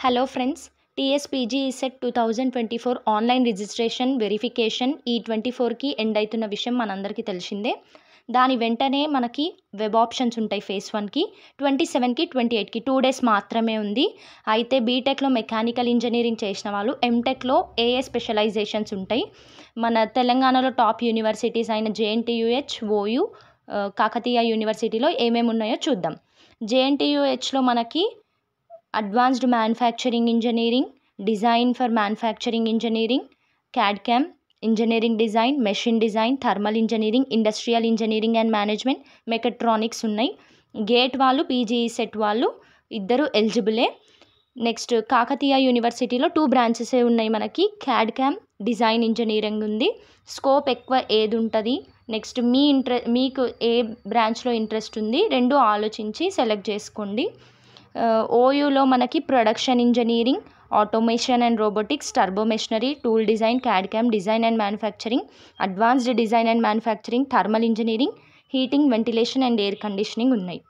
Hello friends, టీఎస్పీజీ set 2024 online registration verification ఈ 24కి end అవుతున్న విషయం మనందరికీ తెలిసిందే. దాని వెంటనే మనకి వెబ్ ఆప్షన్స్ ఉంటాయి. ఫేజ్ 1కి 27కి 28కి 2 డేస్ మాత్రమే ఉంది. అయితే బీటెక్లో మెకానికల్ ఇంజనీరింగ్ చేసిన వాళ్ళు ఎంటెక్లో ఏ స్పెషలైజేషన్స్ ఉంటాయి. మన తెలంగాణలో టాప్ యూనివర్సిటీస్ అయిన జేఎన్టీయూహెచ్, ఓయూ, కాకతీయ యూనివర్సిటీలో ఏమేమి ఉన్నాయో చూద్దాం. జేఎన్టీయూహెచ్లో మనకి advanced manufacturing engineering, design for manufacturing engineering, CAD CAM, engineering design, machine design, thermal engineering, industrial engineering and management, mechatronics ఉన్నాయి. గేట్ వాళ్ళు, పీజీఈ సెట్ వాళ్ళు ఇద్దరు ఎలిజిబులే. నెక్స్ట్ కాకతీయ యూనివర్సిటీలో 2 బ్రాంచెసే ఉన్నాయి. మనకి క్యాడ్/క్యామ్, డిజైన్ ఇంజనీరింగ్ ఉంది. స్కోప్ ఎక్కువ ఏది ఉంటుంది, నెక్స్ట్ మీకు ఏ బ్రాంచ్లో ఇంట్రెస్ట్ ఉంది, రెండు ఆలోచించి సెలెక్ట్ చేసుకోండి. ఓయూలో మనకి production engineering, automation and robotics, turbo machinery, tool design, CAD CAM, design and manufacturing, advanced design and manufacturing, thermal engineering, heating, ventilation and air conditioning ఉన్నాయి.